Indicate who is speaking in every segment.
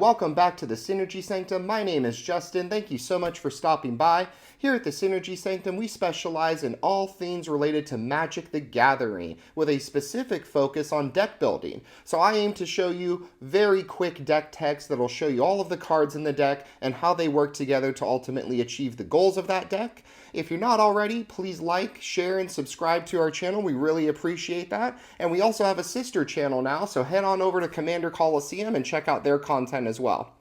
Speaker 1: welcome back to the Synergy Sanctum. My name is Justin. Thank you so much for stopping by. Here at the Synergy Sanctum, we specialize in all things related to Magic the Gathering, with a specific focus on deck building. So I aim to show you very quick deck text that'll show you all of the cards in the deck and how they work together to ultimately achieve the goals of that deck. If you're not already, please like, share, and subscribe to our channel. We really appreciate that. And we also have a sister channel now, so head on over to Commander Coliseum and check out their content as well.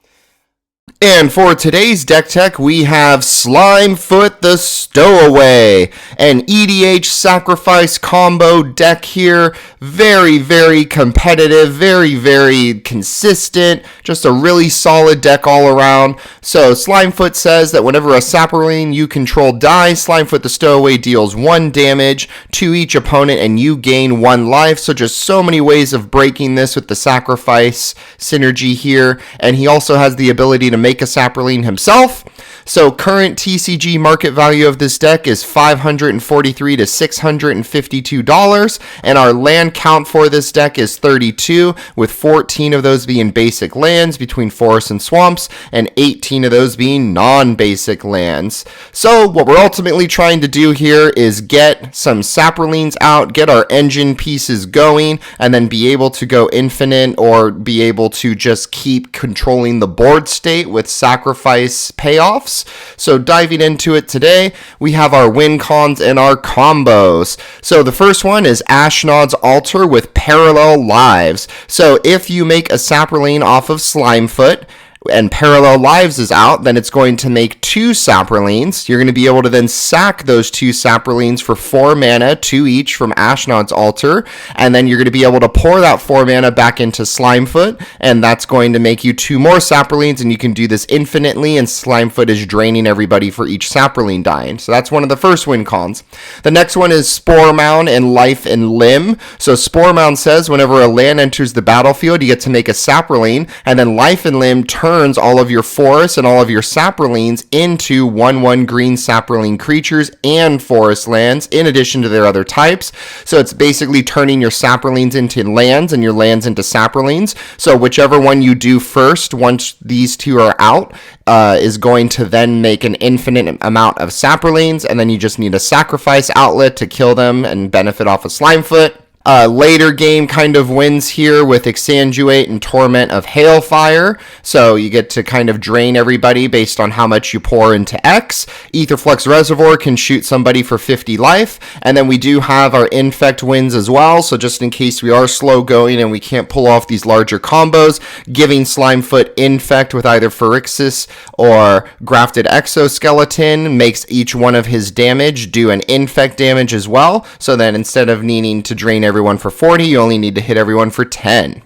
Speaker 1: And for today's deck tech, we have Slimefoot the Stowaway, an EDH sacrifice combo deck here. Very, very competitive, very consistent, just a really solid deck all around. So Slimefoot says that whenever a saproling you control dies, Slimefoot the Stowaway deals 1 damage to each opponent and you gain 1 life. So just so many ways of breaking this with the sacrifice synergy here. And he also has the ability to make a saproling himself. So current TCG market value of this deck is $543 to $652, and our land count for this deck is 32, with 14 of those being basic lands between forests and swamps, and 18 of those being non-basic lands. So what we're ultimately trying to do here is get some saprolings out, get our engine pieces going, and then be able to go infinite or be able to just keep controlling the board state with sacrifice payoffs. So diving into it today, we have our win cons and our combos. So the first one is Ashnod's Altar with Parallel Lives. So if you make a saproling off of Slimefoot, and Parallel Lives is out, then it's going to make 2 saprolings. You're going to be able to then sack those 2 saprolings for 4 mana, 2 each from Ashnod's Altar, and then you're going to be able to pour that 4 mana back into Slimefoot, and that's going to make you 2 more saprolings, and you can do this infinitely, and Slimefoot is draining everybody for each saproling dying. So that's one of the first win cons. The next one is Spore Mound and Life and Limb. So Spore Mound says whenever a land enters the battlefield, you get to make a saproling, and then Life and Limb turns all of your forests and all of your saprolings into 1/1 green saproling creatures and forest lands in addition to their other types. So it's basically turning your saprolings into lands and your lands into saprolings. So whichever one you do first, once these 2 are out, is going to then make an infinite amount of saprolings, and then you just need a sacrifice outlet to kill them and benefit off of Slimefoot. Later game kind of wins here with Exsanguate and Torment of Hailfire. So you get to kind of drain everybody based on how much you pour into X. Aetherflux Reservoir can shoot somebody for 50 life. And then we do have our Infect wins as well. So just in case we are slow going and we can't pull off these larger combos, giving Slimefoot Infect with either Phyrexian or Grafted Exoskeleton makes each one of his damage do an Infect damage as well. So then instead of needing to drain everyone for 40, you only need to hit everyone for 10.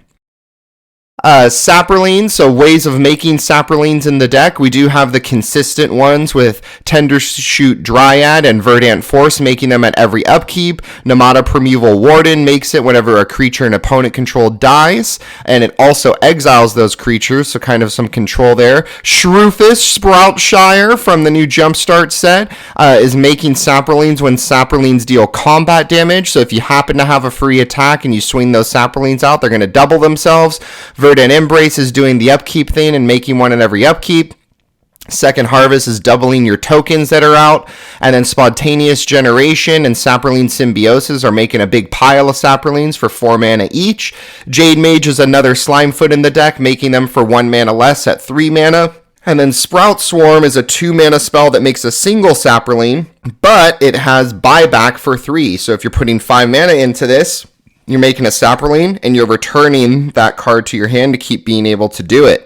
Speaker 1: Saprolings, so ways of making saprolings in the deck. We do have the consistent ones with Tendershoot Dryad and Verdant Force, making them at every upkeep. Namada Primeval Warden makes it whenever a creature an opponent controlled dies, and it also exiles those creatures, so kind of some control there. Shrewfish Sproutshire from the new Jumpstart set is making saprolings when saprolings deal combat damage, so if you happen to have a free attack and you swing those saprolings out, they're going to double themselves. Verdant Embrace is doing the upkeep thing and making one in every upkeep. Second Harvest is doubling your tokens that are out. And then Spontaneous Generation and Saproling Symbiosis are making a big pile of saprolings for 4 mana each. Jade Mage is another Slimefoot in the deck, making them for 1 mana less at 3 mana. And then Sprout Swarm is a 2 mana spell that makes a single saproling, but it has buyback for 3. So if you're putting 5 mana into this, you're making a saproling, and you're returning that card to your hand to keep being able to do it.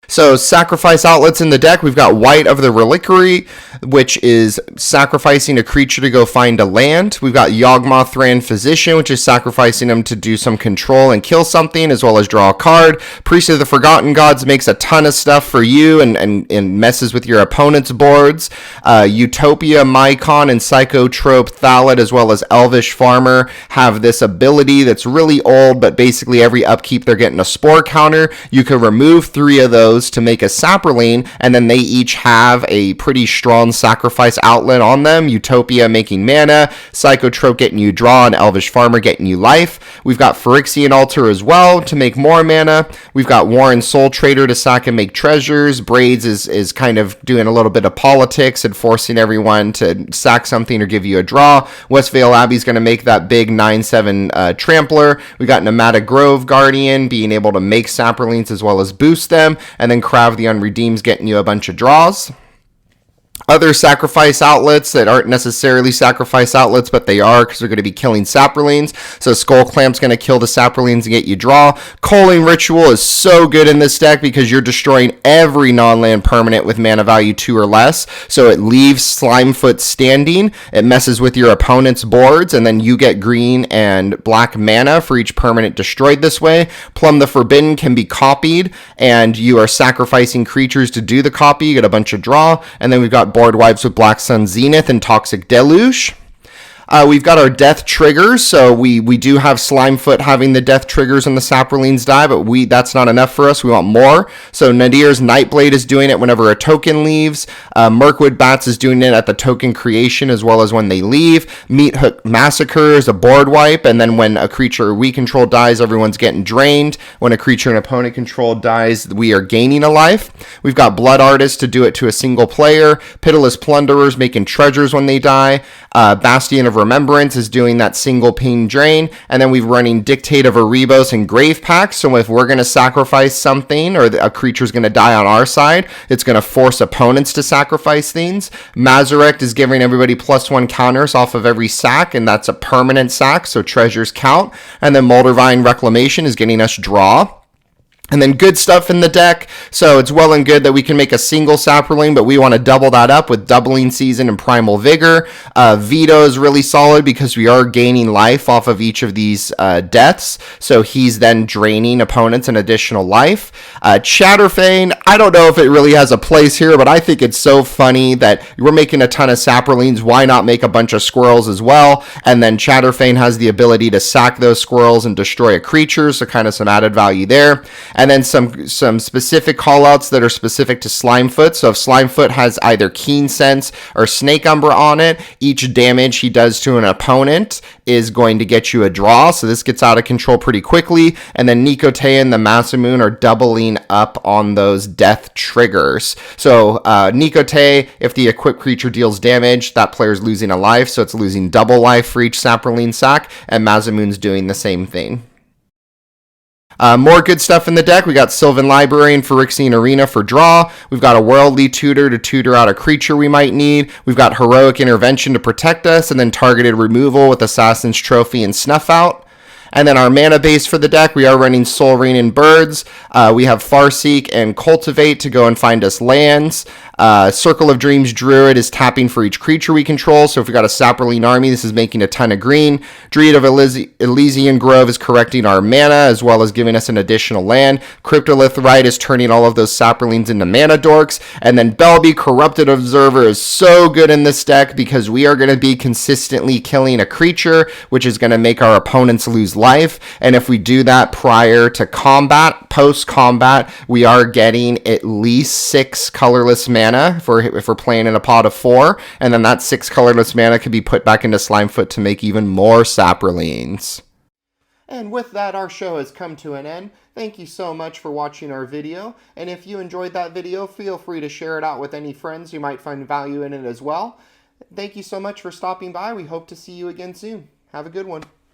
Speaker 1: So sacrifice outlets in the deck, we've got White of the Reliquary, which is sacrificing a creature to go find a land. We've got Yawgmoth Thran Physician, which is sacrificing them to do some control and kill something, as well as draw a card. Priest of the Forgotten Gods makes a ton of stuff for you and messes with your opponent's boards. Utopia, Mycon, and Psychotrope Thallid, as well as Elvish Farmer, have this ability that's really old, but basically every upkeep they're getting a spore counter. You can remove 3 of those those to make a saproling, and then they each have a pretty strong sacrifice outlet on them. Utopia making mana, Psychotrope getting you draw, and Elvish Farmer getting you life. We've got Phyrexian Altar as well to make more mana. We've got Warren Soul Trader to sack and make treasures. Braids is kind of doing a little bit of politics and forcing everyone to sack something or give you a draw. Westvale Abbey's going to make that big 9/7 trampler. We got Nomadic Grove Guardian being able to make saprolings as well as boost them, and then Krav the Unredeemed's getting you a bunch of draws. Other sacrifice outlets that aren't necessarily sacrifice outlets, but they are because they're going to be killing saprolings. So Skull Clamp's going to kill the saprolings and get you draw. Culling Ritual is so good in this deck because you're destroying every non-land permanent with mana value 2 or less. So it leaves Slimefoot standing. It messes with your opponent's boards, and then you get green and black mana for each permanent destroyed this way. Plumb the Forbidden can be copied, and you are sacrificing creatures to do the copy. You get a bunch of draw, and then we've got board wipes with Black Sun Zenith and Toxic Deluge. We've got our death triggers, so we do have Slimefoot having the death triggers on the saprolings die, but that's not enough for us. We want more. So Nadir's Nightblade is doing it whenever a token leaves. Mirkwood Bats is doing it at the token creation as well as when they leave. Meat Hook Massacre is a board wipe, and then when a creature we control dies, everyone's getting drained. When a creature an opponent controlled dies, we are gaining a life. We've got Blood Artist to do it to a single player. Pitiless Plunderers making treasures when they die. Bastion of Remembrance is doing that single ping drain, and then we're running Dictate of Erebos and Grave Pact. So if we're going to sacrifice something or a creature's going to die on our side, it's going to force opponents to sacrifice things. Mazarek is giving everybody +1 counters off of every sack, and that's a permanent sack, so treasures count. And then Moldervine Reclamation is getting us draw. And then good stuff in the deck. So it's well and good that we can make a single saproling, but we want to double that up with Doubling Season and Primal Vigor. Veto is really solid because we are gaining life off of each of these deaths. So he's then draining opponents an additional life. Chatterfane, I don't know if it really has a place here, but I think it's so funny that we're making a ton of saprolings. Why not make a bunch of squirrels as well? And then Chatterfane has the ability to sack those squirrels and destroy a creature, so kind of some added value there. And then some specific callouts that are specific to Slimefoot. So if Slimefoot has either Keen Sense or Snake Umbra on it, each damage he does to an opponent is going to get you a draw. So this gets out of control pretty quickly. And then Nikotea and the Masamoon are doubling up on those death triggers. So Nikotea, if the equipped creature deals damage, that player's losing a life. So it's losing double life for each saproling sack. And Masamoon's doing the same thing. More good stuff in the deck. We got Sylvan Library and Phyrexian Arena for draw. We've got a Worldly Tutor to tutor out a creature we might need. We've got Heroic Intervention to protect us, and then Targeted Removal with Assassin's Trophy and Snuff Out. And then our mana base for the deck, we are running Soul Rain and Birds. We have Farseek and Cultivate to go and find us lands. Circle of Dreams Druid is tapping for each creature we control. So if we got a Saproling army, this is making a ton of green. Druid of Elysian Grove is correcting our mana as well as giving us an additional land. Cryptolith Rite is turning all of those Saprolings into mana dorks. And then Belby Corrupted Observer is so good in this deck because we are going to be consistently killing a creature, which is going to make our opponents lose life. And if we do that prior to combat, post-combat, we are getting at least 6 colorless mana if we're playing in a pot of 4, and then that 6 colorless mana can be put back into Slimefoot to make even more saprolings. And with that, our show has come to an end. Thank you so much for watching our video, and if you enjoyed that video, feel free to share it out with any friends who might find value in it as well. Thank you so much for stopping by. We hope to see you again soon. Have a good one.